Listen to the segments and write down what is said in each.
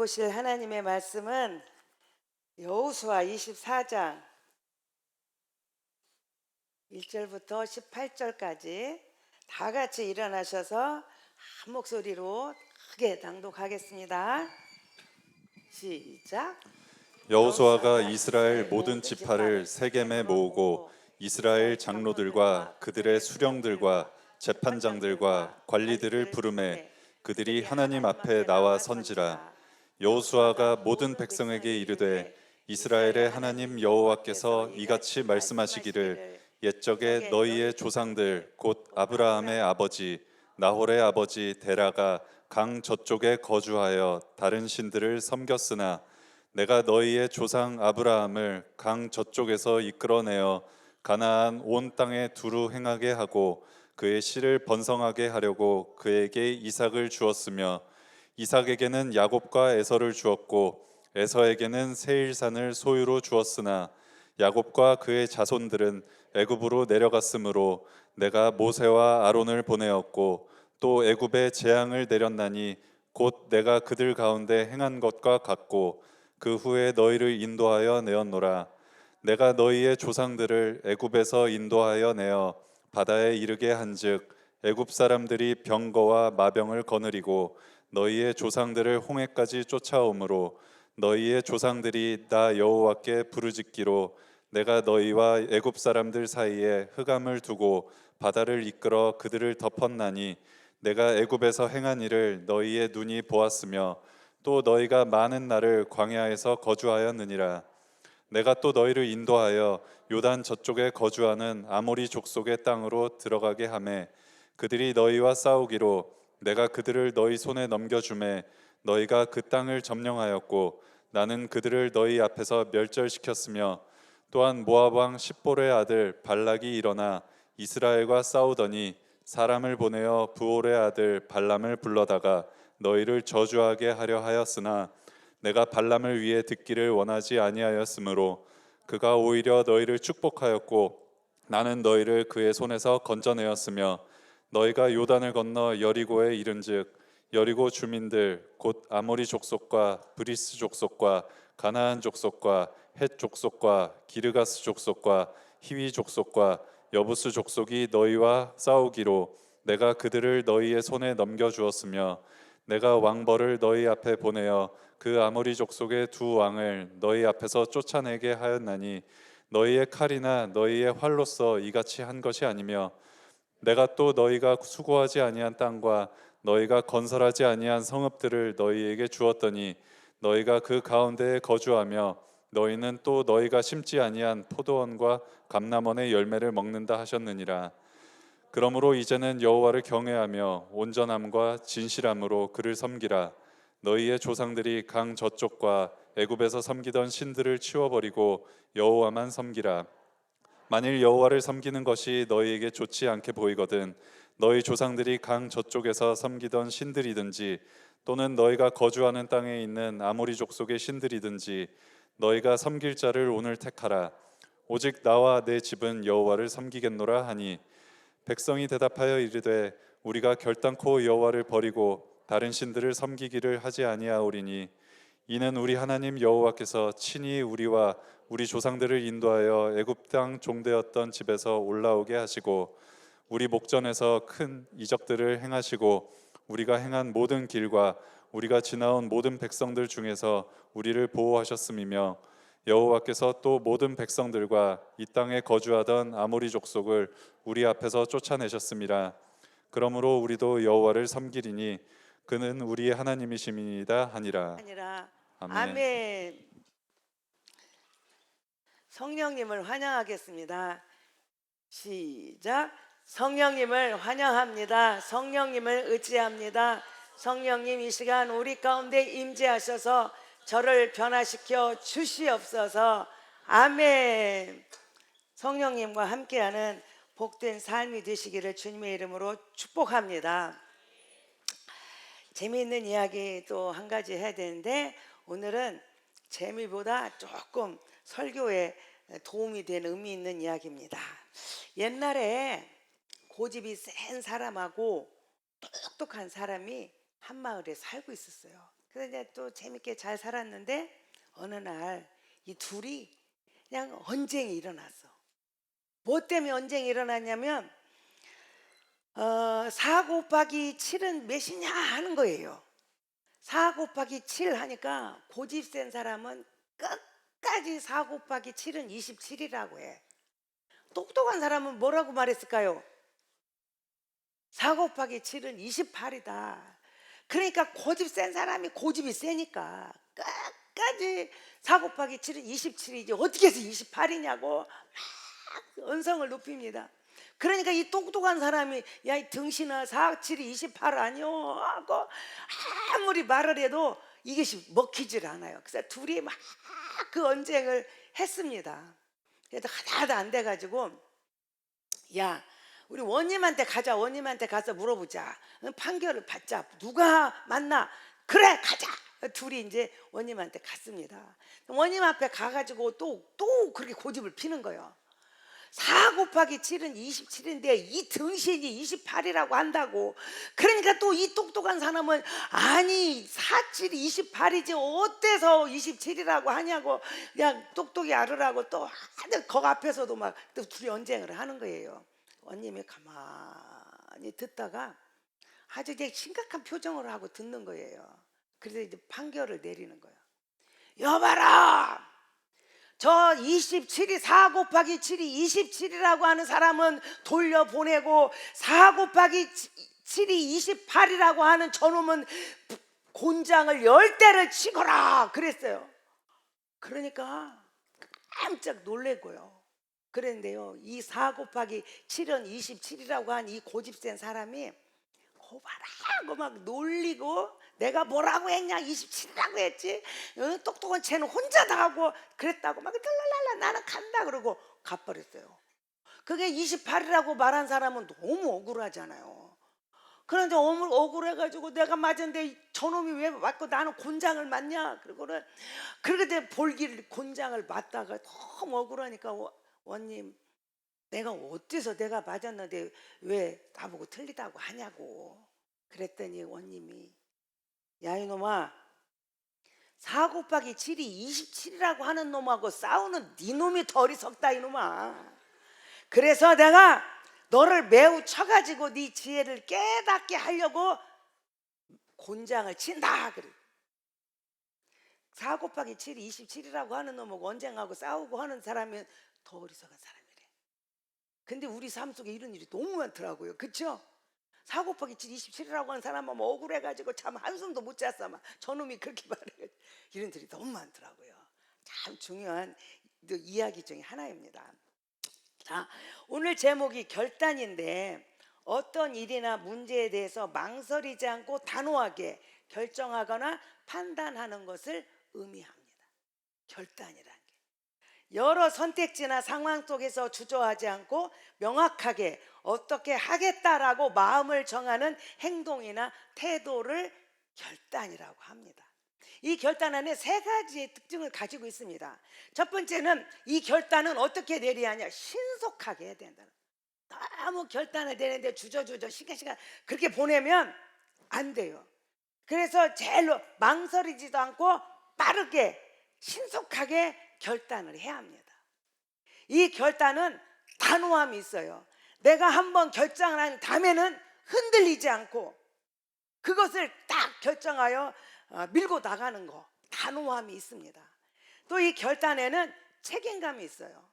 보실 하나님의 말씀은 여호수아 24장 1절부터 18절까지 다 같이 일어나셔서 한 목소리로 크게 낭독하겠습니다. 시작. 여호수아가 이스라엘 모든 지파를 세겜에 모으고 이스라엘 장로들과 그들의 수령들과 재판장들과 관리들을 부르매 그들이 하나님 앞에 나와 선지라. 여호수아가 모든 백성에게 이르되 이스라엘의 하나님 여호와께서 이같이 말씀하시기를 옛적에 너희의 조상들 곧 아브라함의 아버지 나홀의 아버지 데라가 강 저쪽에 거주하여 다른 신들을 섬겼으나 내가 너희의 조상 아브라함을 강 저쪽에서 이끌어내어 가나안 온 땅에 두루 행하게 하고 그의 씨를 번성하게 하려고 그에게 이삭을 주었으며 이삭에게는 야곱과 에서를 주었고 에서에게는 세일산을 소유로 주었으나 야곱과 그의 자손들은 애굽으로 내려갔으므로 내가 모세와 아론을 보내었고 또 애굽에 재앙을 내렸나니 곧 내가 그들 가운데 행한 것과 같고 그 후에 너희를 인도하여 내었노라. 내가 너희의 조상들을 애굽에서 인도하여 내어 바다에 이르게 한즉 애굽 사람들이 병거와 마병을 거느리고 너희의 조상들을 홍해까지 쫓아오므로 너희의 조상들이 나 여호와께 부르짖기로 내가 너희와 애굽 사람들 사이에 흑암을 두고 바다를 이끌어 그들을 덮었나니 내가 애굽에서 행한 일을 너희의 눈이 보았으며 또 너희가 많은 날을 광야에서 거주하였느니라. 내가 또 너희를 인도하여 요단 저쪽에 거주하는 아모리 족속의 땅으로 들어가게 하매 그들이 너희와 싸우기로 내가 그들을 너희 손에 넘겨주매 너희가 그 땅을 점령하였고 나는 그들을 너희 앞에서 멸절시켰으며 또한 모압 왕 십볼의 아들 발락이 일어나 이스라엘과 싸우더니 사람을 보내어 부올의 아들 발람을 불러다가 너희를 저주하게 하려 하였으나 내가 발람을 위해 듣기를 원하지 아니하였으므로 그가 오히려 너희를 축복하였고 나는 너희를 그의 손에서 건져내었으며 너희가 요단을 건너 여리고에 이른즉 여리고 주민들 곧 아모리 족속과 브리스 족속과 가나안 족속과 헷 족속과 기르가스 족속과 히위 족속과 여부스 족속이 너희와 싸우기로 내가 그들을 너희의 손에 넘겨주었으며 내가 왕벌을 너희 앞에 보내어 그 아모리 족속의 두 왕을 너희 앞에서 쫓아내게 하였나니 너희의 칼이나 너희의 활로서 이같이 한 것이 아니며 내가 또 너희가 수고하지 아니한 땅과 너희가 건설하지 아니한 성읍들을 너희에게 주었더니 너희가 그 가운데에 거주하며 너희는 또 너희가 심지 아니한 포도원과 감람원의 열매를 먹는다 하셨느니라. 그러므로 이제는 여호와를 경외하며 온전함과 진실함으로 그를 섬기라. 너희의 조상들이 강 저쪽과 애굽에서 섬기던 신들을 치워버리고 여호와만 섬기라. 만일 여호와를 섬기는 것이 너희에게 좋지 않게 보이거든 너희 조상들이 강 저쪽에서 섬기던 신들이든지 또는 너희가 거주하는 땅에 있는 아모리 족속의 신들이든지 너희가 섬길 자를 오늘 택하라. 오직 나와 내 집은 여호와를 섬기겠노라 하니 백성이 대답하여 이르되 우리가 결단코 여호와를 버리고 다른 신들을 섬기기를 하지 아니하오리니 이는 우리 하나님 여호와께서 친히 우리와 우리 조상들을 인도하여 애굽 땅 종되었던 집에서 올라오게 하시고 우리 목전에서 큰 이적들을 행하시고 우리가 행한 모든 길과 우리가 지나온 모든 백성들 중에서 우리를 보호하셨음이며 여호와께서 또 모든 백성들과 이 땅에 거주하던 아모리 족속을 우리 앞에서 쫓아내셨음이라. 그러므로 우리도 여호와를 섬기리니 그는 우리의 하나님이심이니이다 하니라. 아니라 아멘. 아멘. 성령님을 환영하겠습니다. 시작. 성령님을 환영합니다. 성령님을 의지합니다. 성령님 이 시간 우리 가운데 임재하셔서 저를 변화시켜 주시옵소서. 아멘. 성령님과 함께하는 복된 삶이 되시기를 주님의 이름으로 축복합니다. 재미있는 이야기 또 한 가지 해야 되는데 오늘은 재미보다 조금 설교에 도움이 되는 의미 있는 이야기입니다. 옛날에 고집이 센 사람하고 똑똑한 사람이 한 마을에 살고 있었어요. 그래서 이제 또 재밌게 잘 살았는데 어느 날 이 둘이 그냥 언쟁이 일어났어. 뭐 때문에 언쟁이 일어났냐면 4 곱하기 7은 몇이냐 하는 거예요. 4 곱하기 7 하니까 고집 센 사람은 끝까지 4 곱하기 7은 27이라고 해. 똑똑한 사람은 뭐라고 말했을까요? 4 곱하기 7은 28이다. 그러니까 고집 센 사람이 고집이 세니까 끝까지 4 곱하기 7은 27이지 어떻게 해서 28이냐고 막 언성을 높입니다. 그러니까 이 똑똑한 사람이 야 이 등신아 4, 7이 28 아니요 하고 아무리 말을 해도 이것이 먹히질 않아요. 그래서 둘이 막 그 언쟁을 했습니다. 그래도 하나도 안 돼가지고 야 우리 원님한테 가자. 원님한테 가서 물어보자. 판결을 받자. 누가 맞나? 그래 가자. 둘이 이제 원님한테 갔습니다. 원님 앞에 가가지고 또 그렇게 고집을 피는 거예요. 4 곱하기 7은 27인데 이 등신이 28이라고 한다고. 그러니까 또 이 똑똑한 사람은 아니 4, 7이 28이지 어때서 27이라고 하냐고 그냥 똑똑히 알으라고 또 하늘 거 앞에서도 막 또 둘이 언쟁을 하는 거예요. 원님이 가만히 듣다가 아주 이제 심각한 표정을 하고 듣는 거예요. 그래서 이제 판결을 내리는 거예요. 여봐라! 저 27이 4 곱하기 7이 27이라고 하는 사람은 돌려보내고 4 곱하기 7이 28이라고 하는 저놈은 곤장을 10대를 치거라 그랬어요. 그러니까 깜짝 놀래고요. 그랬는데요 이 4 곱하기 7은 27이라고 한 이 고집센 사람이 고발하고 막 놀리고 내가 뭐라고 했냐 27이라고 했지 똑똑한 쟤는 혼자 다 하고 그랬다고 막 랄랄라 나는 간다 그러고 가버렸어요. 그게 28이라고 말한 사람은 너무 억울하잖아요. 그런데 억울해가지고 내가 맞은데 저놈이 왜 맞고 나는 곤장을 맞냐 그러고는 그렇게 볼길 곤장을 맞다가 너무 억울하니까 원님 내가 어때서 내가 맞았는데 왜 나보고 틀리다고 하냐고 그랬더니 원님이 야 이놈아 4 곱하기 7이 27이라고 하는 놈하고 싸우는 네 놈이 더 어리석다 이놈아. 그래서 내가 너를 매우 쳐가지고 네 지혜를 깨닫게 하려고 곤장을 친다 그래. 4 곱하기 7이 27이라고 하는 놈하고 언쟁하고 싸우고 하는 사람은 더 어리석은 사람이래. 근데 우리 삶 속에 이런 일이 너무 많더라고요. 그렇죠? 4 곱하기 7 27이라고 하는 사람은 뭐 억울해가지고 참 한숨도 못 잤어. 막 저놈이 그렇게 말해. 이런 일이 너무 많더라고요. 참 중요한 이야기 중에 하나입니다. 자, 오늘 제목이 결단인데 어떤 일이나 문제에 대해서 망설이지 않고 단호하게 결정하거나 판단하는 것을 의미합니다. 결단이란 게 여러 선택지나 상황 속에서 주저하지 않고 명확하게 어떻게 하겠다라고 마음을 정하는 행동이나 태도를 결단이라고 합니다. 이 결단 안에 3가지의 특징을 가지고 있습니다. 첫 번째는 이 결단은 어떻게 내려야 하냐? 신속하게 해야 된다는 거예요. 너무 결단을 내는데 주저주저 시간 그렇게 보내면 안 돼요. 그래서 제일로 망설이지도 않고 빠르게 신속하게 결단을 해야 합니다. 이 결단은 단호함이 있어요. 내가 한번 결정을 한 다음에는 흔들리지 않고 그것을 딱 결정하여 밀고 나가는 거 단호함이 있습니다. 또 이 결단에는 책임감이 있어요.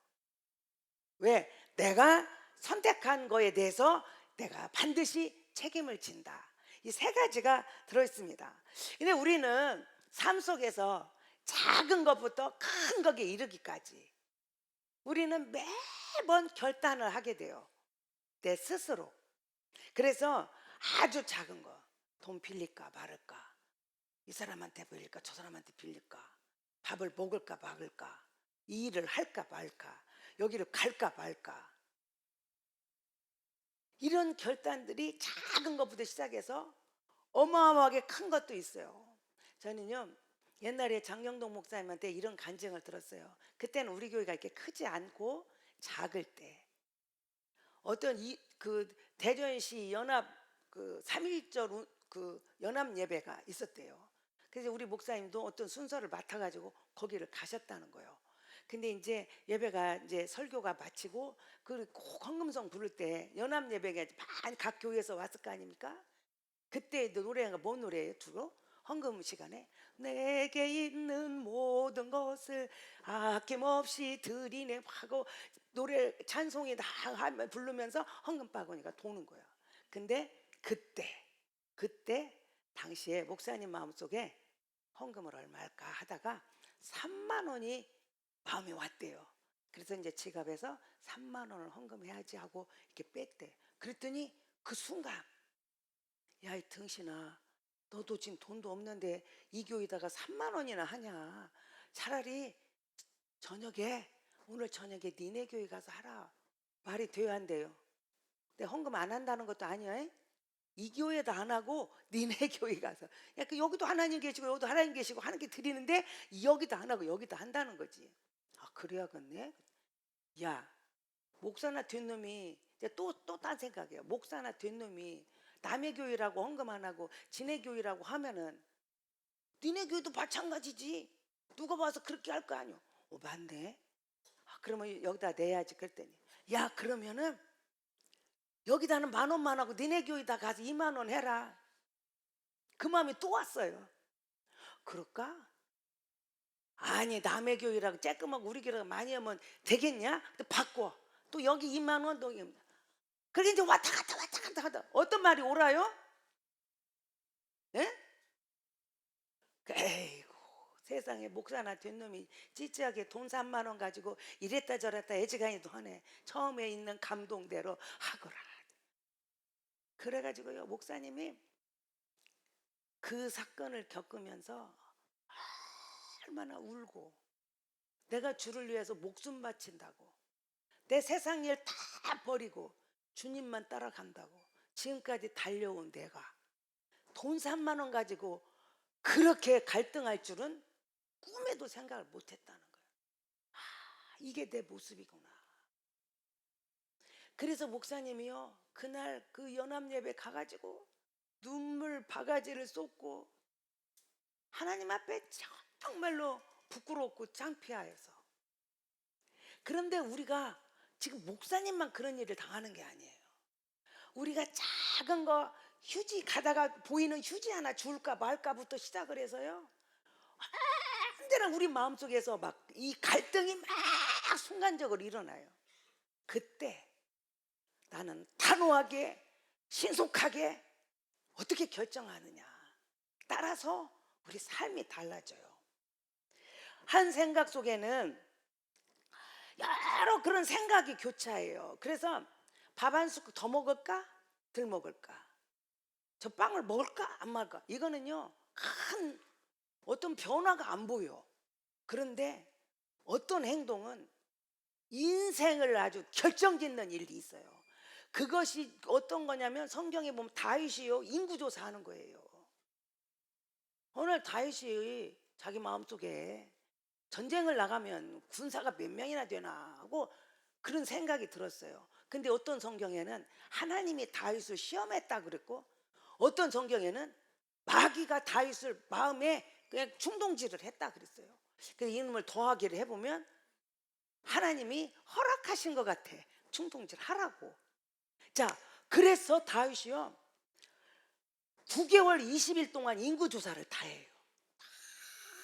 왜? 내가 선택한 거에 대해서 내가 반드시 책임을 진다. 이 3가지가 들어있습니다. 근데 우리는 삶 속에서 작은 것부터 큰 것에 이르기까지 우리는 매번 결단을 하게 돼요. 내 스스로. 그래서 아주 작은 거, 돈 빌릴까 말을까, 이 사람한테 빌릴까 저 사람한테 빌릴까, 밥을 먹을까 말을까, 이 일을 할까 말까, 여기를 갈까 말까, 이런 결단들이 작은 것부터 시작해서 어마어마하게 큰 것도 있어요. 저는요 옛날에 장경동 목사님한테 이런 간증을 들었어요. 그때는 우리 교회가 이렇게 크지 않고 작을 때 어떤 그 대전시 연합 그 3.1절 그 연합 예배가 있었대요. 그래서 우리 목사님도 어떤 순서를 맡아가지고 거기를 가셨다는 거예요. 근데 이제 예배가 이제 설교가 마치고 꼭 헌금송 부를 때 연합 예배가 많이 각 교회에서 왔을 거 아닙니까? 그때 노래가 뭔 노래예요? 주로 헌금 시간에 내게 있는 모든 것을 아낌없이 드리네 하고 노래 찬송이 다 부르면서 헌금 바구니가 도는 거예요. 근데 그때 당시에 목사님 마음속에 헌금을 얼마 할까 하다가 3만 원이 마음에 왔대요. 그래서 이제 지갑에서 3만 원을 헌금해야지 하고 이렇게 뺐대. 그랬더니 그 순간 야, 이 등신아, 너도 지금 돈도 없는데 이 교회다가 3만 원이나 하냐. 차라리 오늘 저녁에 니네 교회 가서 하라. 말이 돼야 한대요. 근데 헌금 안 한다는 것도 아니야. 이 교회도 안 하고 니네 교회 가서. 야, 여기도 하나님 계시고 여기도 하나님 계시고 하는 게 드리는데 여기도 안 하고 여기도 한다는 거지. 아, 그래야겠네. 야, 목사나 된 놈이 이제 또 딴 생각이에요. 목사나 된 놈이 남의 교회라고 헌금 안 하고 지네 교회라고 하면은 니네 교회도 마찬가지지. 누가 봐서 그렇게 할 거 아니오. 맞네. 아, 그러면 여기다 내야지. 그랬더니 야, 그러면은 여기다는 10,000원만 하고 니네 교회다 가서 2만 원 해라. 그 마음이 또 왔어요. 그럴까? 아니, 남의 교회라고 쬐끔하고 우리 교회라고 많이 하면 되겠냐? 또 바꿔. 또 여기 2만 원, 또 그게 이제 왔다 갔다 하다. 어떤 말이 옳아요? 예? 에이구, 세상에 목사나 된 놈이 찌찌하게 돈 3만 원 가지고 이랬다 저랬다 애지간히도 하네. 처음에 있는 감동대로 하거라. 그래가지고요, 목사님이 그 사건을 겪으면서 얼마나 울고 내가 주를 위해서 목숨 바친다고 내 세상 일 다 버리고 주님만 따라간다고 지금까지 달려온 내가 돈 3만 원 가지고 그렇게 갈등할 줄은 꿈에도 생각을 못했다는 거예요. 아, 이게 내 모습이구나. 그래서 목사님이요, 그날 그 연합 예배 가가지고 눈물 바가지를 쏟고 하나님 앞에 정말로 부끄럽고 창피하여서. 그런데 우리가 지금 목사님만 그런 일을 당하는 게 아니에요. 우리가 작은 거 휴지 가다가 보이는 휴지 하나 줄까 말까부터 시작을 해서요, 언제나 우리 마음속에서 막 이 갈등이 막 순간적으로 일어나요. 그때 나는 단호하게 신속하게 어떻게 결정하느냐 따라서 우리 삶이 달라져요. 한 생각 속에는 여러 그런 생각이 교차해요. 그래서 밥 한 숟갈 더 먹을까? 덜 먹을까? 저 빵을 먹을까? 안 먹을까? 이거는요, 큰 어떤 변화가 안 보여. 그런데 어떤 행동은 인생을 아주 결정짓는 일이 있어요. 그것이 어떤 거냐면 성경에 보면 다윗이요, 인구조사하는 거예요. 오늘 다윗이 자기 마음속에 전쟁을 나가면 군사가 몇 명이나 되나 하고 그런 생각이 들었어요. 근데 어떤 성경에는 하나님이 다윗을 시험했다 그랬고 어떤 성경에는 마귀가 다윗을 마음에 그냥 충동질을 했다 그랬어요. 그래서 이놈을 더하기를 해보면 하나님이 허락하신 것 같아. 충동질 하라고. 자, 그래서 다윗이요 9개월 20일 동안 인구조사를 다 해요.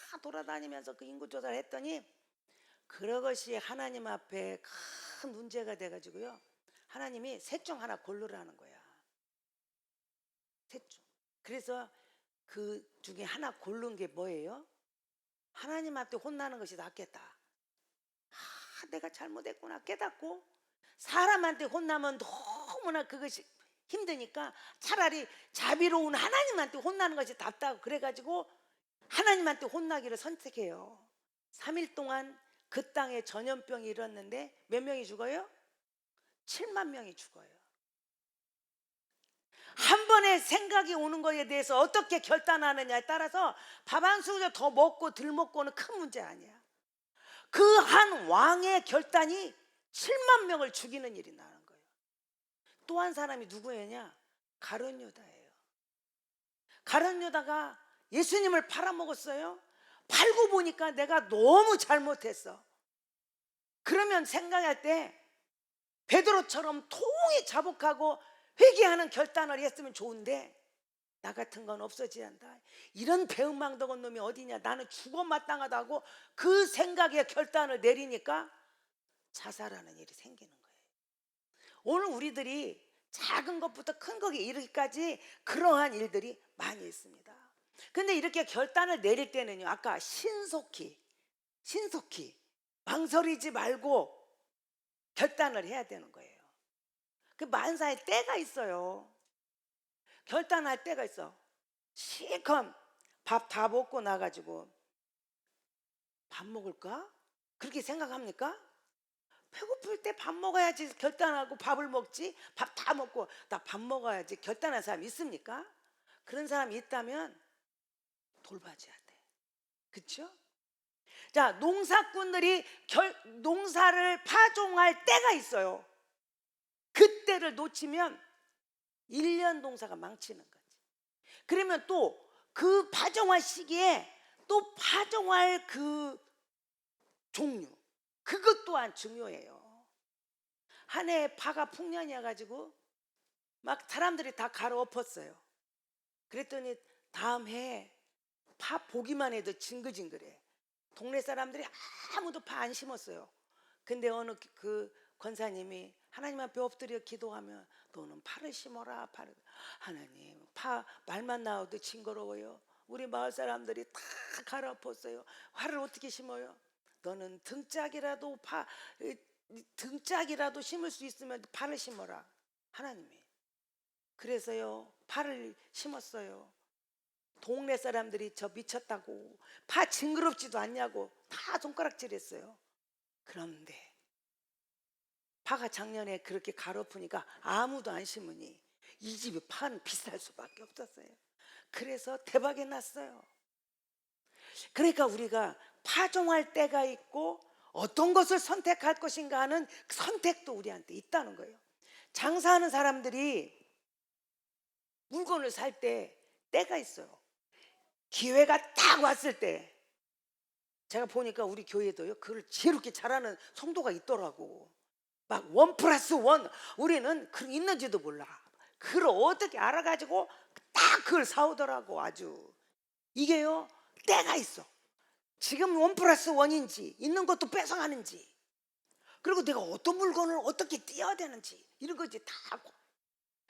다 돌아다니면서 그 인구조사를 했더니 그것이 하나님 앞에 큰 문제가 돼가지고요, 하나님이 셋 중 하나 고르라는 거야. 셋 중. 그래서 그 중에 하나 고른 게 뭐예요? 하나님 앞에 혼나는 것이 낫겠다. 내가 잘못했구나 깨닫고 사람한테 혼나면 너무나 그것이 힘드니까 차라리 자비로운 하나님한테 혼나는 것이 낫다고 그래가지고 하나님한테 혼나기를 선택해요. 3일 동안 그 땅에 전염병이 일었는데 몇 명이 죽어요? 7만 명이 죽어요. 한 번에 생각이 오는 거에 대해서 어떻게 결단하느냐에 따라서 밥 한 숟갈 더 먹고 덜 먹고는 큰 문제 아니야. 그 한 왕의 결단이 7만 명을 죽이는 일이 나는 거예요. 또 한 사람이 누구였냐? 가룟 유다예요. 가룟 유다가 예수님을 팔아먹었어요? 팔고 보니까 내가 너무 잘못했어. 그러면 생각할 때 베드로처럼 통히 자복하고 회개하는 결단을 했으면 좋은데 나 같은 건 없어져야 한다. 이런 배은망덕한 놈이 어디냐. 나는 죽어 마땅하다고 그 생각에 결단을 내리니까 자살하는 일이 생기는 거예요. 오늘 우리들이 작은 것부터 큰 거에 이르기까지 그러한 일들이 많이 있습니다. 근데 이렇게 결단을 내릴 때는요, 아까 신속히 망설이지 말고 결단을 해야 되는 거예요. 그 만사에 때가 있어요. 결단할 때가 있어. 실컷 밥 다 먹고 나가지고 밥 먹을까? 그렇게 생각합니까? 배고플 때 밥 먹어야지 결단하고 밥을 먹지. 밥 다 먹고 나 밥 먹어야지 결단한 사람 있습니까? 그런 사람이 있다면 돌봐줘야 돼. 그렇죠? 자, 농사꾼들이 농사를 파종할 때가 있어요. 그때를 놓치면 1년 농사가 망치는 거지. 그러면 또 그 파종할 시기에 또 파종할 그 종류, 그것 또한 중요해요. 한 해에 파가 풍년이어가지고 막 사람들이 다 갈아엎었어요. 그랬더니 다음 해에 파 보기만 해도 징글징글해. 동네 사람들이 아무도 파 안 심었어요. 근데 어느 그 권사님이 하나님 앞에 엎드려 기도하면 너는 파를 심어라. 파를. 하나님, 파 말만 나와도 징그러워요. 우리 마을 사람들이 다 갈아엎었어요. 파를 어떻게 심어요? 너는 등짝이라도 심을 수 있으면 파를 심어라. 하나님이. 그래서요, 파를 심었어요. 동네 사람들이 저 미쳤다고, 파 징그럽지도 않냐고 다 손가락질했어요. 그런데 파가 작년에 그렇게 갈아엎으니까 아무도 안 심으니 이 집에 파는 비쌀 수밖에 없었어요. 그래서 대박이 났어요. 그러니까 우리가 파종할 때가 있고 어떤 것을 선택할 것인가 하는 선택도 우리한테 있다는 거예요. 장사하는 사람들이 물건을 살 때 때가 있어요. 기회가 딱 왔을 때, 제가 보니까 우리 교회도요, 그걸 지혜롭게 잘하는 성도가 있더라고. 막 1+1, 우리는 그 있는지도 몰라. 그걸 어떻게 알아가지고 딱 그걸 사오더라고. 아주 이게요, 때가 있어. 지금 1+1인지 있는 것도 뺏어가는지, 그리고 내가 어떤 물건을 어떻게 띄어야 되는지 이런 거지 다 하고.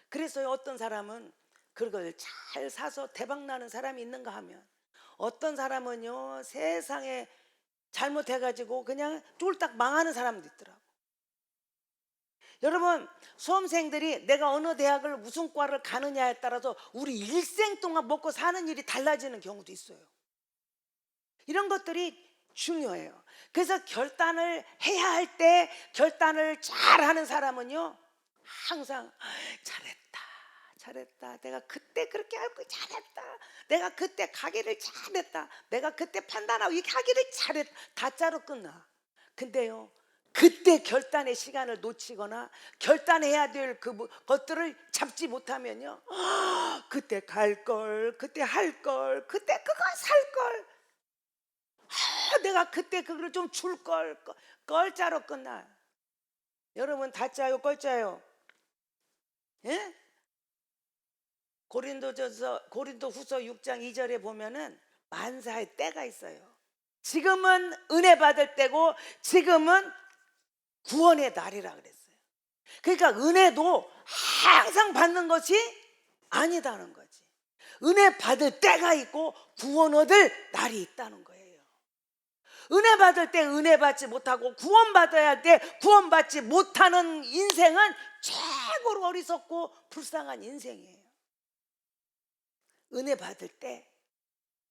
그래서 어떤 사람은 그걸 잘 사서 대박 나는 사람이 있는가 하면, 어떤 사람은요 세상에 잘못해가지고 그냥 쫄딱 망하는 사람도 있더라고. 여러분, 수험생들이 내가 어느 대학을 무슨 과를 가느냐에 따라서 우리 일생 동안 먹고 사는 일이 달라지는 경우도 있어요. 이런 것들이 중요해요. 그래서 결단을 해야 할 때 결단을 잘하는 사람은요 항상 잘했다. 내가 그때 그렇게 알고 잘했다. 내가 그때 가기를 잘했다. 내가 그때 판단하고 이렇게 하기를 잘했다. 다짜로 끝나. 근데요, 그때 결단의 시간을 놓치거나 결단해야 될 것들을 잡지 못하면요, 그때 갈걸, 그때 할걸, 그때 그거 살걸, 내가 그때 그걸 좀 줄걸, 걸자로 끝나. 여러분, 다짜요 걸자요? 예? 고린도후서 6장 2절에 보면은 만사의 때가 있어요. 지금은 은혜 받을 때고 지금은 구원의 날이라 그랬어요. 그러니까 은혜도 항상 받는 것이 아니다는 거지. 은혜 받을 때가 있고 구원 얻을 날이 있다는 거예요. 은혜 받을 때 은혜 받지 못하고 구원 받아야 할 때 구원 받지 못하는 인생은 최고로 어리석고 불쌍한 인생이에요. 은혜 받을 때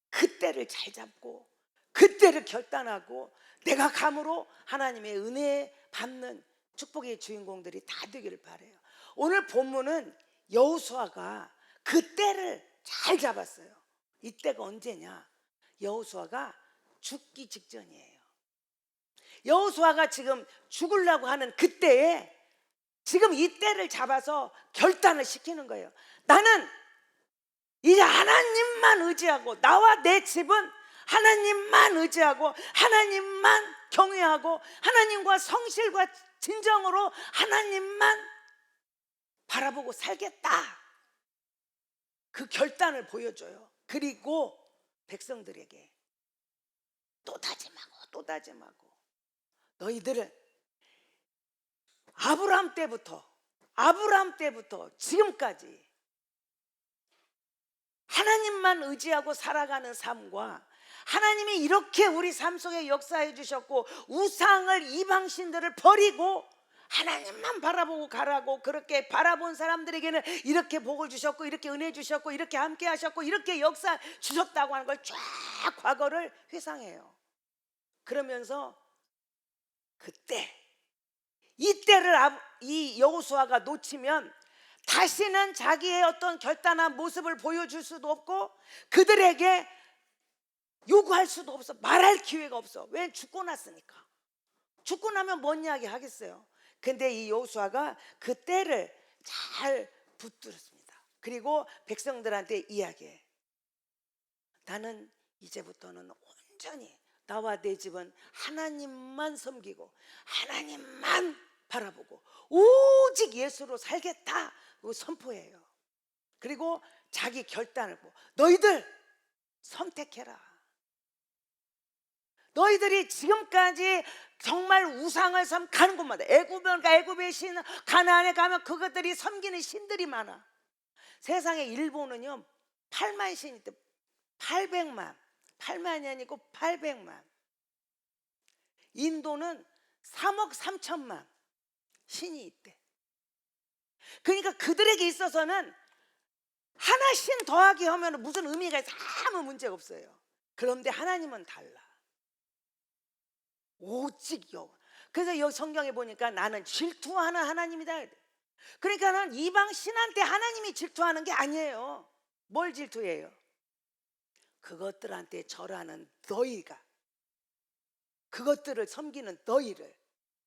그때를 잘 잡고 그때를 결단하고 내가 감으로 하나님의 은혜 받는 축복의 주인공들이 다 되기를 바라요. 오늘 본문은 여호수아가 그때를 잘 잡았어요. 이때가 언제냐? 여호수아가 죽기 직전이에요. 여호수아가 지금 죽으려고 하는 그때에 지금 이때를 잡아서 결단을 시키는 거예요. 나는 이제 하나님만 의지하고, 나와 내 집은 하나님만 의지하고 하나님만 경외하고 하나님과 성실과 진정으로 하나님만 바라보고 살겠다, 그 결단을 보여줘요. 그리고 백성들에게 또 다짐하고 또 다짐하고, 너희들은 아브라함 때부터 지금까지 하나님만 의지하고 살아가는 삶과, 하나님이 이렇게 우리 삶 속에 역사해 주셨고 우상을, 이방신들을 버리고 하나님만 바라보고 가라고 그렇게 바라본 사람들에게는 이렇게 복을 주셨고 이렇게 은혜 주셨고 이렇게 함께 하셨고 이렇게 역사 주셨다고 하는 걸 쫙 과거를 회상해요. 그러면서 이때를 이 여호수아가 놓치면 다시는 자기의 어떤 결단한 모습을 보여줄 수도 없고 그들에게 요구할 수도 없어. 말할 기회가 없어. 왜? 죽고 났으니까. 죽고 나면 뭔 이야기 하겠어요. 근데 이 여호수아가 그 때를 잘 붙들었습니다. 그리고 백성들한테 이야기해. 나는 이제부터는 온전히 나와 내 집은 하나님만 섬기고 하나님만 바라보고 오직 예수로 살겠다, 고 선포해요. 그리고 자기 결단을 보고, 너희들 선택해라. 너희들이 지금까지 정말 우상을 가는 곳마다, 애굽의 신, 가나안에 가면 그것들이 섬기는 신들이 많아. 세상에 일본은요 8만 신이 있대. 8만이 아니고 800만. 인도는 3억 3천만 신이 있대. 그러니까 그들에게 있어서는 하나 신 더하기 하면 무슨 의미가 있어? 아무 문제가 없어요. 그런데 하나님은 달라. 오직 여호와. 그래서 여기 성경에 보니까 나는 질투하는 하나님이다. 그러니까 는 이방 신한테 하나님이 질투하는 게 아니에요. 뭘 질투해요? 그것들한테 절하는 너희가, 그것들을 섬기는 너희를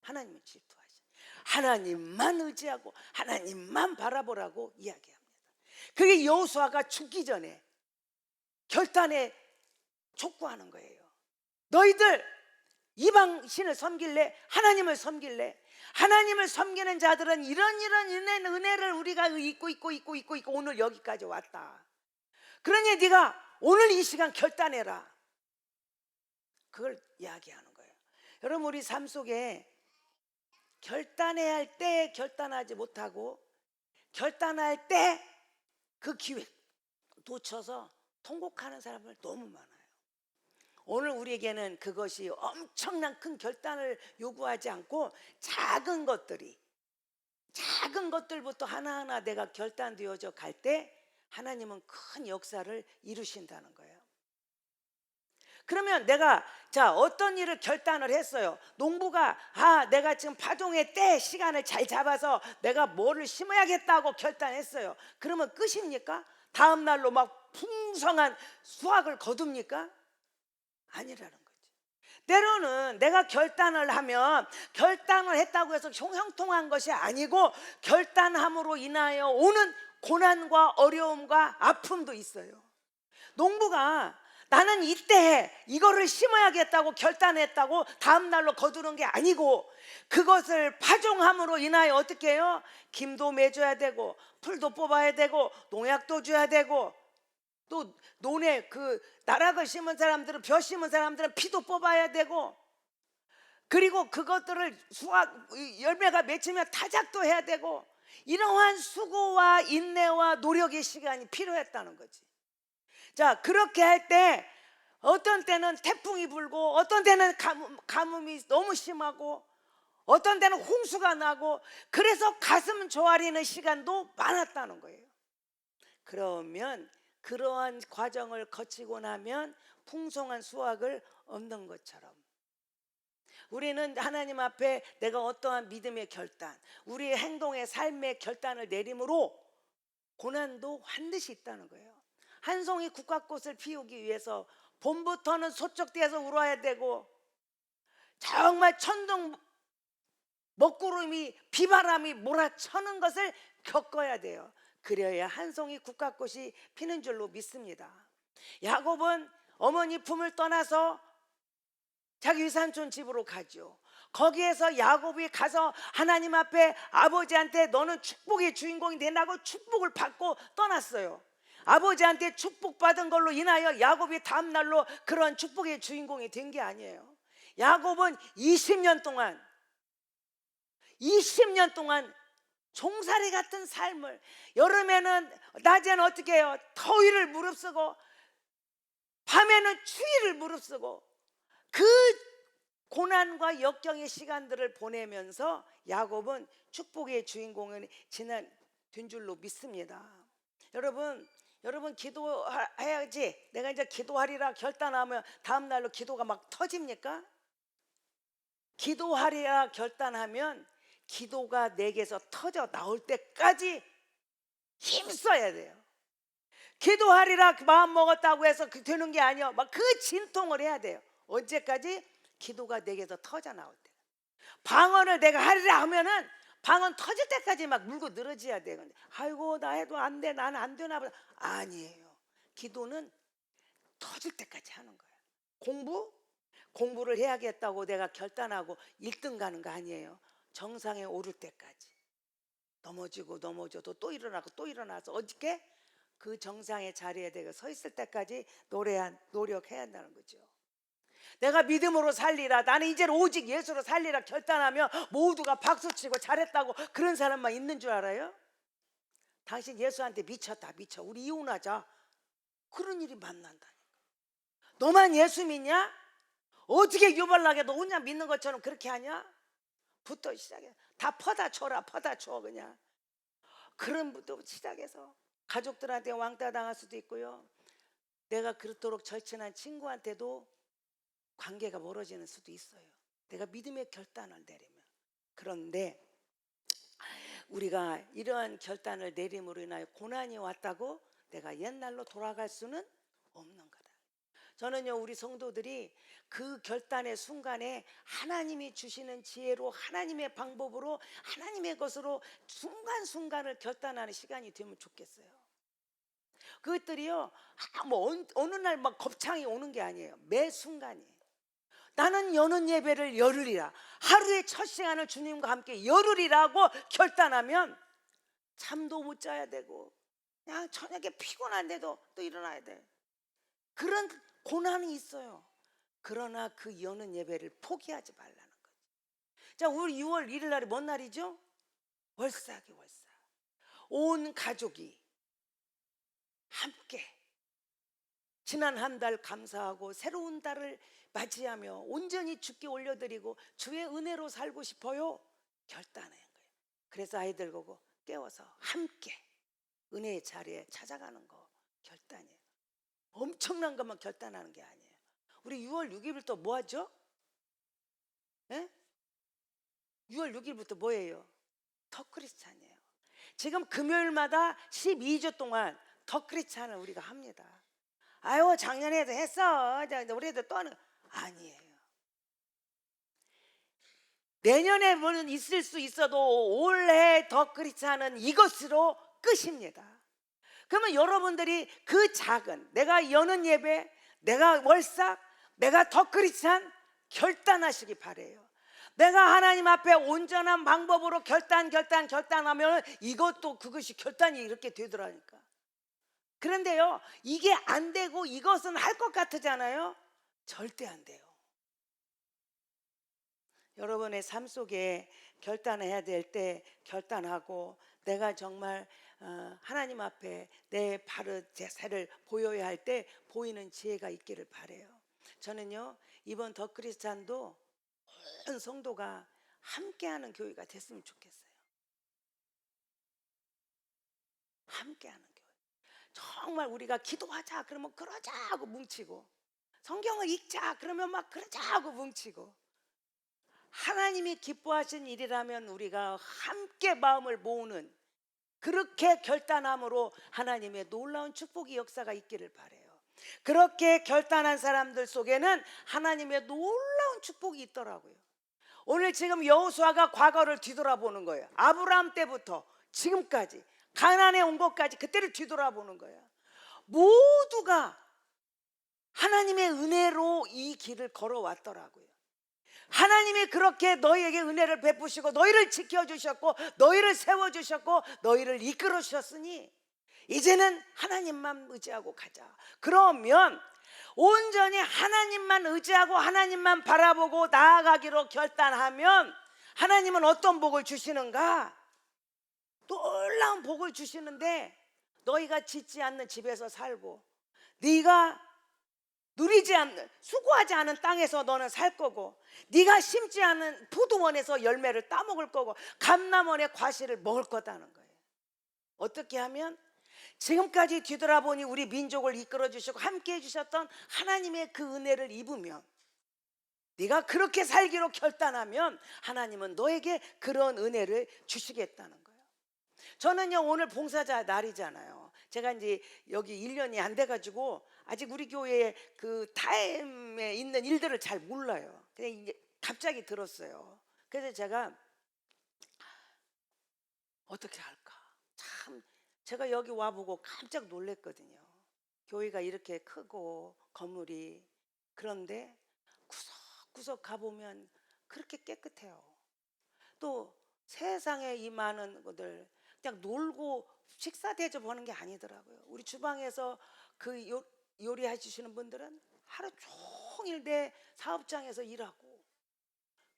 하나님이 질투하시. 하나님만 의지하고 하나님만 바라보라고 이야기합니다. 그게 여호수아가 죽기 전에 결단에 촉구하는 거예요. 너희들 이방 신을 섬길래? 하나님을 섬길래? 하나님을 섬기는 자들은 이런 은혜를 우리가 있고 오늘 여기까지 왔다. 그러니 네가 오늘 이 시간 결단해라. 그걸 이야기하는 거예요. 여러분, 우리 삶 속에 결단해야 할 때 결단하지 못하고 결단할 때 그 기회 놓쳐서 통곡하는 사람들 너무 많아요. 오늘 우리에게는 그것이 엄청난 큰 결단을 요구하지 않고 작은 것들부터 하나하나 내가 결단되어져 갈 때 하나님은 큰 역사를 이루신다는 거예요. 그러면 내가 어떤 일을 결단을 했어요. 농부가 내가 지금 파종의 때 시간을 잘 잡아서 내가 뭐를 심어야겠다고 결단했어요. 그러면 끝입니까? 다음 날로 막 풍성한 수확을 거둡니까? 아니라는 거지. 때로는 내가 결단을 하면 결단을 했다고 해서 형통한 것이 아니고 결단함으로 인하여 오는 고난과 어려움과 아픔도 있어요. 농부가 나는 이때 이거를 심어야겠다고 결단했다고 다음 날로 거두는 게 아니고 그것을 파종함으로 인하여 어떻게 해요? 김도 매줘야 되고 풀도 뽑아야 되고 농약도 줘야 되고 또 논에 그 나락을 심은 사람들은, 벼 심은 사람들은 피도 뽑아야 되고, 그리고 그것들을 열매가 맺히면 타작도 해야 되고, 이러한 수고와 인내와 노력의 시간이 필요했다는 거지. 그렇게 할 때 어떤 때는 태풍이 불고 어떤 때는 가뭄이 너무 심하고 어떤 때는 홍수가 나고, 그래서 가슴 조아리는 시간도 많았다는 거예요. 그러면 그러한 과정을 거치고 나면 풍성한 수확을 얻는 것처럼 우리는 하나님 앞에 내가 어떠한 믿음의 결단, 우리의 행동의 삶의 결단을 내림으로 고난도 반드시 있다는 거예요. 한 송이 국화꽃을 피우기 위해서 봄부터는 소쩍대서 울어야 되고 정말 천둥 먹구름이 비바람이 몰아쳐는 것을 겪어야 돼요. 그려야 한 송이 국화꽃이 피는 줄로 믿습니다. 야곱은 어머니 품을 떠나서 자기 외삼촌 집으로 가죠. 거기에서 야곱이 가서 하나님 앞에 아버지한테 너는 축복의 주인공이 되라고 축복을 받고 떠났어요. 아버지한테 축복받은 걸로 인하여 야곱이 다음 날로 그런 축복의 주인공이 된 게 아니에요. 야곱은 20년 동안 종살이 같은 삶을, 여름에는 낮에는 어떻게 해요? 더위를 무릅쓰고 밤에는 추위를 무릅쓰고 그 고난과 역경의 시간들을 보내면서 야곱은 축복의 주인공은 된 줄로 믿습니다. 여러분 기도해야지. 내가 이제 기도하리라 결단하면 다음 날로 기도가 막 터집니까? 기도하리라 결단하면 기도가 내게서 터져 나올 때까지 힘써야 돼요. 기도하리라 마음 먹었다고 해서 되는 게 아니야. 막 그 진통을 해야 돼요. 언제까지? 기도가 내게서 터져 나올 때. 방언을 내가 하리라 하면은 방언 터질 때까지 막 물고 늘어져야 돼. 아이고 나 해도 안 돼, 나는 안 되나 보다. 아니에요. 기도는 터질 때까지 하는 거예요. 공부를 해야겠다고 내가 결단하고 1등 가는 거 아니에요. 정상에 오를 때까지 넘어져도 또 일어나고 또 일어나서 어저께 그 정상의 자리에 내가 서 있을 때까지 노력해야 한다는 거죠. 내가 믿음으로 살리라, 나는 이제 오직 예수로 살리라 결단하면 모두가 박수치고 잘했다고 그런 사람만 있는 줄 알아요? 당신 예수한테 미쳤다, 미쳐, 우리 이혼하자, 그런 일이 만난다니까. 너만 예수 믿냐? 어떻게 유발나게 너 혼자 믿는 것처럼 그렇게 하냐? 부터 시작해. 다 퍼다 줘라, 퍼다 줘. 그냥 그런 부터 시작해서 가족들한테 왕따 당할 수도 있고요. 내가 그렇도록 절친한 친구한테도 관계가 멀어지는 수도 있어요. 내가 믿음의 결단을 내리면. 그런데 우리가 이러한 결단을 내림으로 인하여 고난이 왔다고 내가 옛날로 돌아갈 수는 없는 거다. 저는요, 우리 성도들이 그 결단의 순간에 하나님이 주시는 지혜로, 하나님의 방법으로, 하나님의 것으로 순간순간을 결단하는 시간이 되면 좋겠어요. 그것들이요, 어느 날 막 겁창이 오는 게 아니에요. 매 순간이. 나는 여는 예배를 열으리라, 하루의 첫 시간을 주님과 함께 열으리라고 결단하면 잠도 못 자야 되고 그냥 저녁에 피곤한데도 또 일어나야 돼. 그런 고난이 있어요. 그러나 그 여는 예배를 포기하지 말라는 거죠. 자, 우리 6월 1일 날이 뭔 날이죠? 월삭이 월삭. 온 가족이 함께 지난 한 달 감사하고 새로운 달을 맞이하며 온전히 주께 올려드리고 주의 은혜로 살고 싶어요 결단한 거예요. 그래서 아이들 보고 깨워서 함께 은혜의 자리에 찾아가는 거 결단이에요. 엄청난 것만 결단하는 게 아니에요. 우리 6월 6일부터 뭐 하죠? 6월 6일부터 뭐예요? 더 크리스찬이에요. 지금 금요일마다 12주 동안 더 크리스찬을 우리가 합니다. 아유, 작년에도 했어, 올해도 또 하는. 아니에요. 내년에 뭐는 있을 수 있어도 올해 더 크리스찬은 이것으로 끝입니다. 그러면 여러분들이 그 작은, 내가 여는 예배, 내가 월삭, 내가 더 크리스찬 결단하시기 바래요. 내가 하나님 앞에 온전한 방법으로 결단하면 이것도 그것이 결단이 이렇게 되더라니까. 그런데요, 이게 안 되고 이것은 할 것 같으잖아요. 절대 안 돼요. 여러분의 삶 속에 결단해야 될 때 결단하고, 내가 정말 하나님 앞에 내 바른 제사를 보여야 할 때 보이는 지혜가 있기를 바래요. 저는요, 이번 더 크리스찬도 온 성도가 함께하는 교회가 됐으면 좋겠어요. 함께하는 교회. 정말 우리가 기도하자 그러면 그러자 하고 뭉치고, 성경을 읽자 그러면 막 그러자 하고 뭉치고, 하나님이 기뻐하신 일이라면 우리가 함께 마음을 모으는, 그렇게 결단함으로 하나님의 놀라운 축복의 역사가 있기를 바래요. 그렇게 결단한 사람들 속에는 하나님의 놀라운 축복이 있더라고요. 오늘 지금 여호수아가 과거를 뒤돌아보는 거예요. 아브라함 때부터 지금까지 가나안에 온 것까지 그때를 뒤돌아보는 거예요. 모두가 하나님의 은혜로 이 길을 걸어왔더라고요. 하나님이 그렇게 너희에게 은혜를 베푸시고 너희를 지켜주셨고 너희를 세워주셨고 너희를 이끌어 주셨으니 이제는 하나님만 의지하고 가자. 그러면 온전히 하나님만 의지하고 하나님만 바라보고 나아가기로 결단하면 하나님은 어떤 복을 주시는가? 놀라운 복을 주시는데 너희가 짓지 않는 집에서 살고 네가 누리지 않는 수고하지 않은 땅에서 너는 살 거고 네가 심지 않은 포도원에서 열매를 따먹을 거고 감람원의 과실을 먹을 거다는 거예요. 어떻게 하면 지금까지 뒤돌아보니 우리 민족을 이끌어 주시고 함께 해주셨던 하나님의 그 은혜를 입으면 네가 그렇게 살기로 결단하면 하나님은 너에게 그런 은혜를 주시겠다는 거예요. 저는요 오늘 봉사자 날이잖아요. 제가 이제 여기 1년이 안 돼가지고 아직 우리 교회에 그 타임에 있는 일들을 잘 몰라요. 그냥 이제 갑자기 들었어요. 그래서 제가 어떻게 할까? 참 제가 여기 와보고 깜짝 놀랐거든요. 교회가 이렇게 크고 건물이 그런데 구석구석 가보면 그렇게 깨끗해요. 또 세상에 이 많은 것들 그냥 놀고 식사 대접하는 게 아니더라고요. 우리 주방에서 그 요리해 주시는 분들은 하루 종일 내 사업장에서 일하고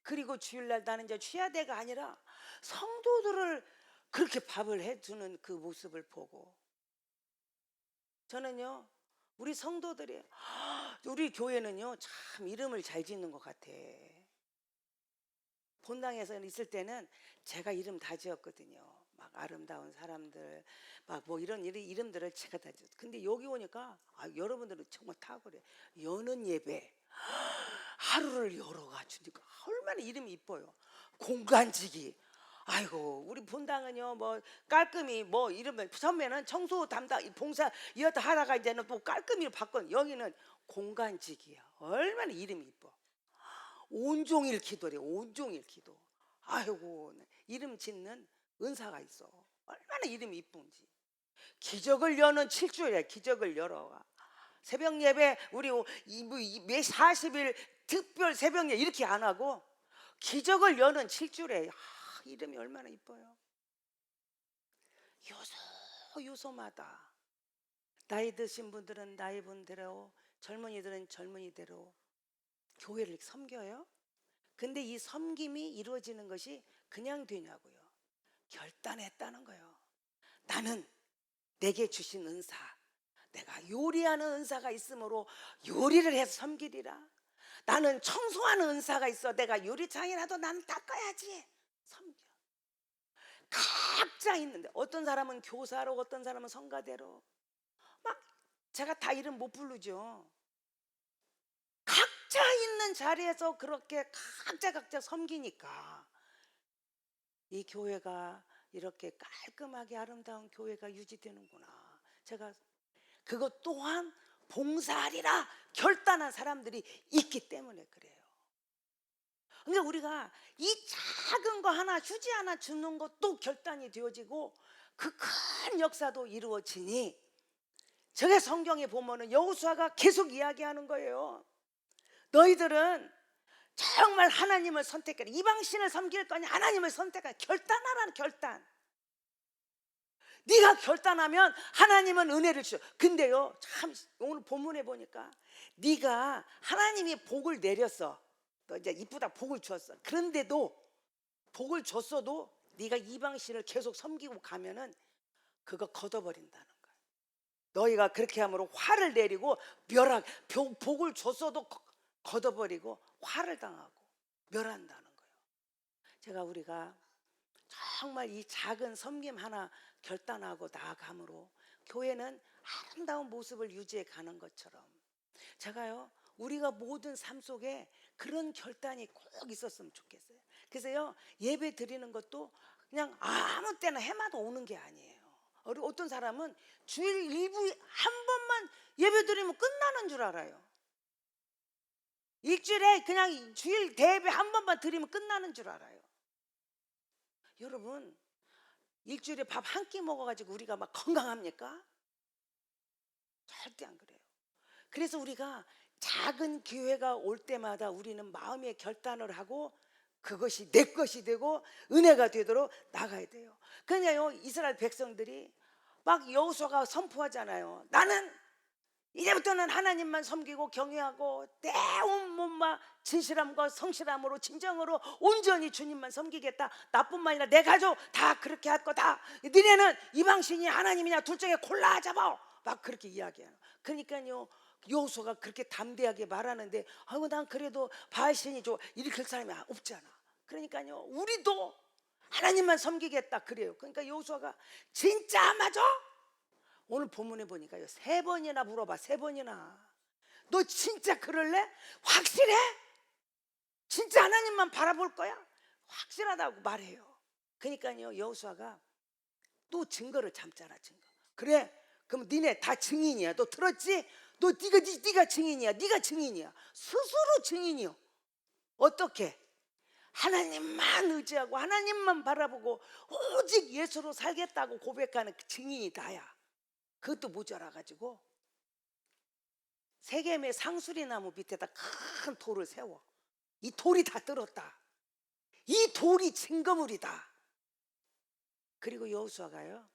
그리고 주일날 나는 이제 취하대가 아니라 성도들을 그렇게 밥을 해주는 그 모습을 보고 저는요 우리 성도들이 우리 교회는요 참 이름을 잘 짓는 것 같아. 본당에서 있을 때는 제가 이름 다 지었거든요. 막 아름다운 사람들 막 뭐 이런 이름들을 제가 다 지었어요. 근데 여기 오니까 여러분들은 정말 탁월해. 여는 예배 하루를 열어가지고 얼마나 이름이 이뻐요. 공간지기 아이고 우리 본당은요 뭐 깔끔히 뭐 이러면 처음에는 청소 담당 봉사 이었다 하다가 이제는 또 깔끔히로 바꾼 여기는 공간지기야. 얼마나 이름이 이뻐. 온종일 기도래. 온종일 기도. 아이고 이름 짓는 은사가 있어. 얼마나 이름이 이쁜지. 기적을 여는 7주일에 기적을 열어와. 새벽 예배 우리 매 40일 특별 새벽 예배 이렇게 안 하고 기적을 여는 7주일에 이름이 얼마나 이뻐요. 요소마다 나이 드신 분들은 나이 분대로 젊은이들은 젊은이대로 교회를 섬겨요. 근데 이 섬김이 이루어지는 것이 그냥 되냐고요. 결단했다는 거예요. 나는 내게 주신 은사 내가 요리하는 은사가 있으므로 요리를 해서 섬기리라. 나는 청소하는 은사가 있어 내가 요리장이라도 나는 닦아야지 섬겨. 각자 있는데 어떤 사람은 교사로 어떤 사람은 성가대로 막 제가 다 이름 못 부르죠. 각자 있는 자리에서 그렇게 각자 섬기니까 이 교회가 이렇게 깔끔하게 아름다운 교회가 유지되는구나. 제가 그것 또한 봉사하리라 결단한 사람들이 있기 때문에 그래요. 그러니까 우리가 이 작은 거 하나 휴지 하나 주는 것도 결단이 되어지고 그 큰 역사도 이루어지니 저게 성경에 보면은 여호수아가 계속 이야기하는 거예요. 너희들은 정말 하나님을 선택하라. 이방신을 섬길 거냐 하나님을 선택하라. 결단하라는 결단. 네가 결단하면 하나님은 은혜를 주셔. 근데요 참 오늘 본문에 보니까 네가 하나님이 복을 내렸어. 너 이제 이쁘다 복을 줬어. 그런데도 복을 줬어도 네가 이방신을 계속 섬기고 가면은 그거 걷어버린다는 거야. 너희가 그렇게 함으로 화를 내리고 복을 줬어도 걷어버리고 화를 당하고 멸한다는 거예요. 제가 우리가 정말 이 작은 섬김 하나 결단하고 나아감으로 교회는 아름다운 모습을 유지해 가는 것처럼 제가요 우리가 모든 삶 속에 그런 결단이 꼭 있었으면 좋겠어요. 그래서요 예배 드리는 것도 그냥 아무 때나 해마다 오는 게 아니에요. 어떤 사람은 주일 일부 한 번만 예배 드리면 끝나는 줄 알아요. 일주일에 그냥 주일 대예배 한 번만 드리면 끝나는 줄 알아요. 여러분 일주일에 밥 한 끼 먹어가지고 우리가 막 건강합니까? 절대 안 그래요. 그래서 우리가 작은 기회가 올 때마다 우리는 마음의 결단을 하고 그것이 내 것이 되고 은혜가 되도록 나가야 돼요. 그러니까요, 이스라엘 백성들이 막 여호수아가 선포하잖아요. 나는 이제부터는 하나님만 섬기고 경외하고 내 온 몸과 진실함과 성실함으로 진정으로 온전히 주님만 섬기겠다. 나뿐만 아니라 내 가족 다 그렇게 할 거다. 너네는 이방신이 하나님이냐 둘 중에 골라 잡아. 막 그렇게 이야기해요. 그러니까요, 여호수아가 그렇게 담대하게 말하는데 아이고 난 그래도 바알신이 좋아 이렇게 할 사람이 없잖아. 그러니까요, 우리도 하나님만 섬기겠다 그래요. 그러니까 여호수아가 진짜 맞아? 오늘 본문에 보니까요, 3번이나 물어봐. 3번이나. 너 진짜 그럴래? 확실해? 진짜 하나님만 바라볼 거야? 확실하다고 말해요. 그러니까요, 여호수아가 또 증거를 잡잖아. 증거. 그래, 그럼 니네 다 증인이야. 너 들었지? 너 네가 증인이야. 네가 증인이야. 스스로 증인이요. 어떻게? 하나님만 의지하고 하나님만 바라보고 오직 예수로 살겠다고 고백하는 그 증인이 다야. 그것도 모자라가지고 세겜의 상수리 나무 밑에다 큰 돌을 세워. 이 돌이 다 들었다. 이 돌이 증거물이다. 그리고 여호수아가요,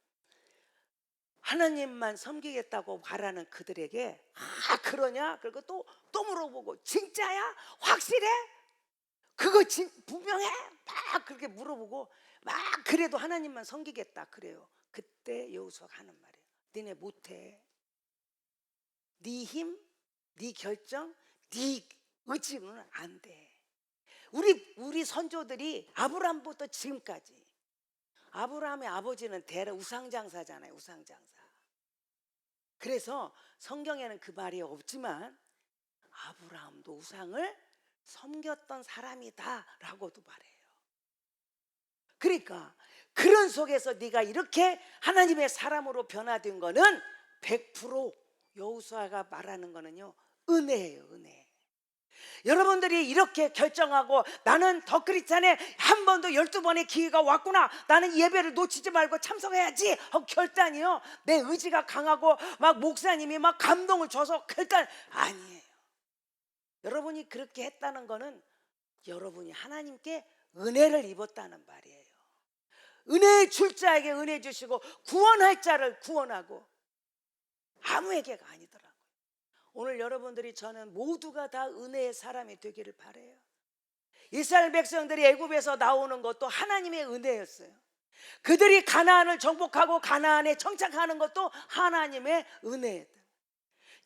하나님만 섬기겠다고 말하는 그들에게 아 그러냐? 그리고 또 물어보고 진짜야? 확실해? 그거 분명해? 막 그렇게 물어보고 막 그래도 하나님만 섬기겠다 그래요. 그때 여호수아가 하는 말이에요. 너네 못해. 네 힘, 네 결정, 네 의지는 안 돼. 우리 선조들이 아브라함부터 지금까지 아브라함의 아버지는 우상장사잖아요. 우상장사. 그래서 성경에는 그 말이 없지만 아브라함도 우상을 섬겼던 사람이다라고도 말해요. 그러니까 그런 속에서 네가 이렇게 하나님의 사람으로 변화된 거는 100% 여호수아가 말하는 거는요, 은혜예요. 은혜. 여러분들이 이렇게 결정하고 나는 더 크리스찬에 한 번도 12번의 기회가 왔구나, 나는 예배를 놓치지 말고 참석해야지 결단이요, 내 의지가 강하고 막 목사님이 막 감동을 줘서 결단 아니에요. 여러분이 그렇게 했다는 거는 여러분이 하나님께 은혜를 입었다는 말이에요. 은혜 줄 자에게 은혜 주시고 구원할 자를 구원하고 아무에게가 아니더라고요. 오늘 여러분들이 저는 모두가 다 은혜의 사람이 되기를 바라요. 이스라엘 백성들이 애굽에서 나오는 것도 하나님의 은혜였어요. 그들이 가나안을 정복하고 가나안에 정착하는 것도 하나님의 은혜였다.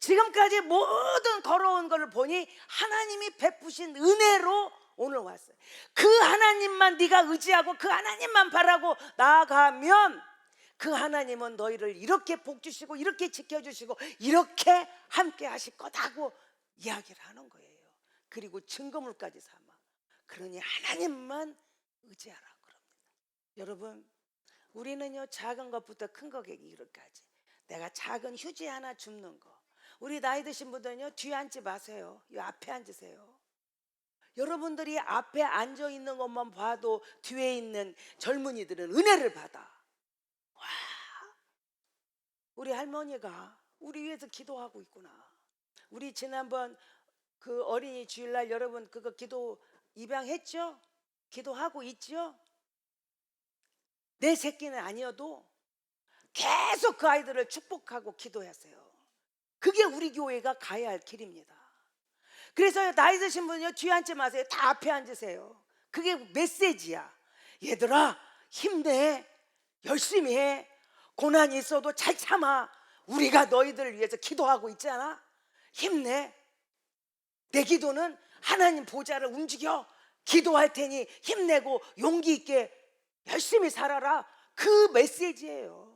지금까지 모든 걸어온 것을 보니 하나님이 베푸신 은혜로 오늘 왔어요. 그 하나님만 네가 의지하고 그 하나님만 바라고 나아가면 그 하나님은 너희를 이렇게 복 주시고 이렇게 지켜주시고 이렇게 함께 하실 거다고 이야기를 하는 거예요. 그리고 증거물까지 삼아. 그러니 하나님만 의지하라 그럽니다. 여러분, 우리는요, 작은 것부터 큰 거에 이르기까지 내가 작은 휴지 하나 줍는 거, 우리 나이 드신 분들은요, 뒤에 앉지 마세요. 이 앞에 앉으세요. 여러분들이 앞에 앉아 있는 것만 봐도 뒤에 있는 젊은이들은 은혜를 받아. 와, 우리 할머니가 우리 위해서 기도하고 있구나. 우리 지난번 그 어린이 주일날 여러분 그거 기도 입양했죠? 기도하고 있죠? 내 새끼는 아니어도 계속 그 아이들을 축복하고 기도하세요. 그게 우리 교회가 가야 할 길입니다. 그래서 나이 드신 분은요, 뒤에 앉지 마세요. 다 앞에 앉으세요. 그게 메시지야. 얘들아, 힘내. 열심히 해. 고난이 있어도 잘 참아. 우리가 너희들을 위해서 기도하고 있잖아. 힘내. 내 기도는 하나님 보좌를 움직여. 기도할 테니 힘내고 용기 있게 열심히 살아라. 그 메시지예요.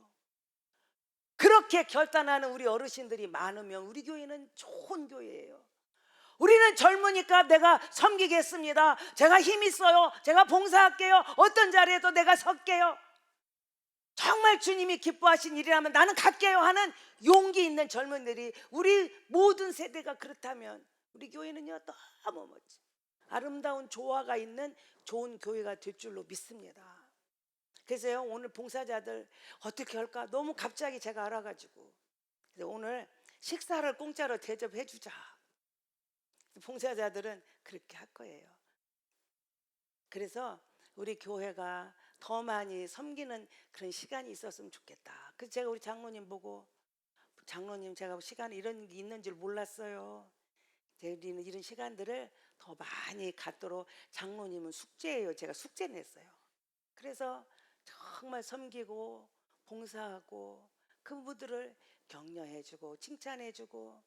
그렇게 결단하는 우리 어르신들이 많으면 우리 교회는 좋은 교회예요. 우리는 젊으니까 내가 섬기겠습니다. 제가 힘 있어요. 제가 봉사할게요. 어떤 자리에도 내가 설게요. 정말 주님이 기뻐하신 일이라면 나는 갈게요 하는 용기 있는 젊은들이 우리 모든 세대가 그렇다면 우리 교회는요, 너무 멋지 아름다운 조화가 있는 좋은 교회가 될 줄로 믿습니다. 그래서요, 오늘 봉사자들 어떻게 할까 너무 갑자기 제가 알아가지고, 그래서 오늘 식사를 공짜로 대접해 주자. 봉사자들은 그렇게 할 거예요. 그래서 우리 교회가 더 많이 섬기는 그런 시간이 있었으면 좋겠다. 그래서 제가 우리 장로님 보고, 장로님 제가 시간이 이런 게 있는 줄 몰랐어요. 우리는 이런 시간들을 더 많이 갖도록, 장로님은 숙제예요. 제가 숙제 냈어요. 그래서 정말 섬기고 봉사하고 그분들을 격려해주고 칭찬해주고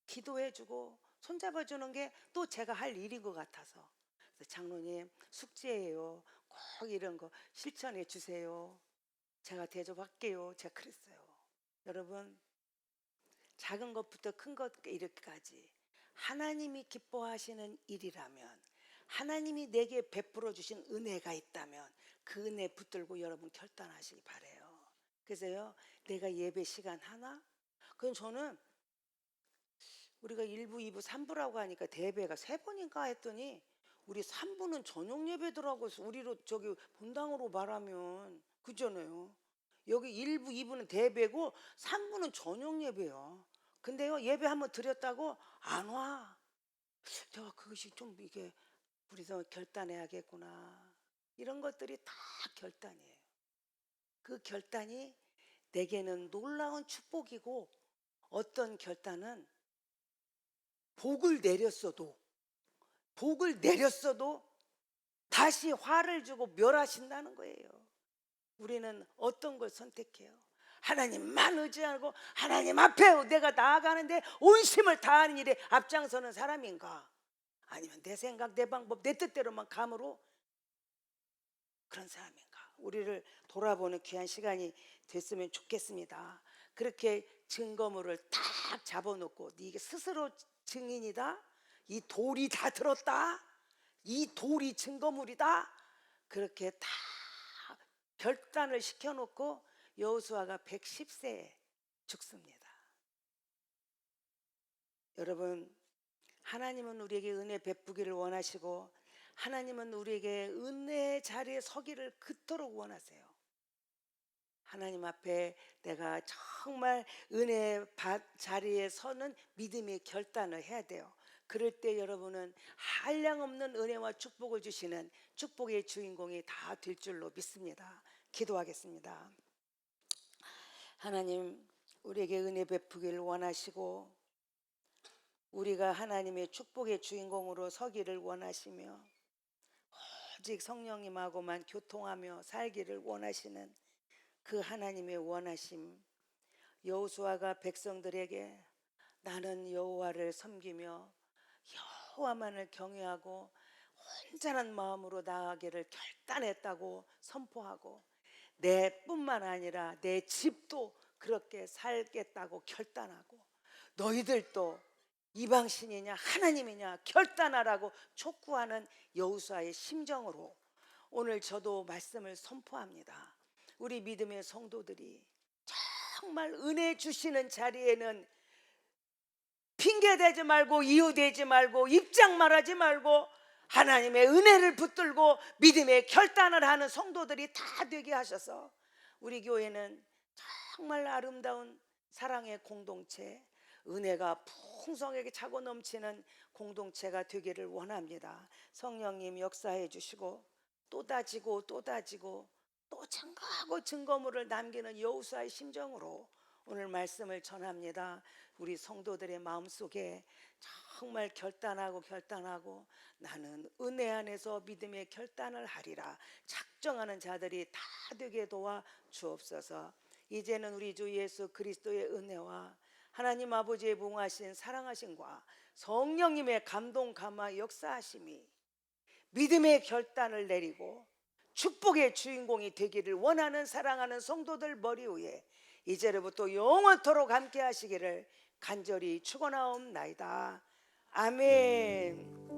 기도해주고 손잡아주는 게 또 제가 할 일인 것 같아서, 그래서 장로님 숙제예요. 꼭 이런 거 실천해 주세요. 제가 대접할게요. 제가 그랬어요. 여러분, 작은 것부터 큰 것 이렇게까지 하나님이 기뻐하시는 일이라면, 하나님이 내게 베풀어 주신 은혜가 있다면 그 은혜 붙들고 여러분 결단하시기 바래요. 그래서요, 내가 예배 시간 하나? 그럼 저는 우리가 1부, 2부, 3부라고 하니까 대배가 3번인가 했더니 우리 3부는 저녁 예배더라고. 우리로 저기 본당으로 말하면 그잖아요. 여기 1부, 2부는 대배고 3부는 저녁 예배요. 근데요, 예배 한번 드렸다고 안 와. 제가 그것이 좀 이게 우리도 결단해야겠구나. 이런 것들이 다 결단이에요. 그 결단이 내게는 놀라운 축복이고, 어떤 결단은 복을 내렸어도 다시 화를 주고 멸하신다는 거예요. 우리는 어떤 걸 선택해요? 하나님만 의지하고 하나님 앞에 내가 나아가는데 온심을 다하는 일에 앞장서는 사람인가? 아니면 내 생각, 내 방법, 내 뜻대로만 감으로 그런 사람인가? 우리를 돌아보는 귀한 시간이 됐으면 좋겠습니다. 그렇게 증거물을 딱 잡아놓고, 네가 스스로 증인이다, 이 돌이 다 들었다, 이 돌이 증거물이다, 그렇게 다 결단을 시켜놓고 여호수아가 110세에 죽습니다. 여러분, 하나님은 우리에게 은혜 베푸기를 원하시고, 하나님은 우리에게 은혜의 자리에 서기를 그토록 원하세요. 하나님 앞에 내가 정말 은혜의 자리에 서는 믿음의 결단을 해야 돼요. 그럴 때 여러분은 한량없는 은혜와 축복을 주시는 축복의 주인공이 다 될 줄로 믿습니다. 기도하겠습니다. 하나님, 우리에게 은혜 베푸기를 원하시고 우리가 하나님의 축복의 주인공으로 서기를 원하시며 오직 성령님하고만 교통하며 살기를 원하시는 그 하나님의 원하심, 여호수아가 백성들에게 나는 여호와를 섬기며 여호와만을 경외하고 온전한 마음으로 나아가기를 결단했다고 선포하고, 내 뿐만 아니라 내 집도 그렇게 살겠다고 결단하고, 너희들도 이방신이냐 하나님이냐 결단하라고 촉구하는 여호수아의 심정으로 오늘 저도 말씀을 선포합니다. 우리 믿음의 성도들이 정말 은혜 주시는 자리에는 핑계대지 말고 이유대지 말고 입장 말하지 말고 하나님의 은혜를 붙들고 믿음의 결단을 하는 성도들이 다 되게 하셔서 우리 교회는 정말 아름다운 사랑의 공동체, 은혜가 풍성하게 차고 넘치는 공동체가 되기를 원합니다. 성령님 역사해 주시고 또 다지고 또 다지고 또 증거하고 증거물을 남기는 여호수아의 심정으로 오늘 말씀을 전합니다. 우리 성도들의 마음속에 정말 결단하고 나는 은혜 안에서 믿음의 결단을 하리라 작정하는 자들이 다 되게 도와 주옵소서. 이제는 우리 주 예수 그리스도의 은혜와 하나님 아버지의 무궁하신 사랑하심과 성령님의 감동 감화 역사하심이 믿음의 결단을 내리고 축복의 주인공이 되기를 원하는 사랑하는 성도들 머리 위에 이제로부터 영원토록 함께 하시기를 간절히 축원하옵나이다. 아멘.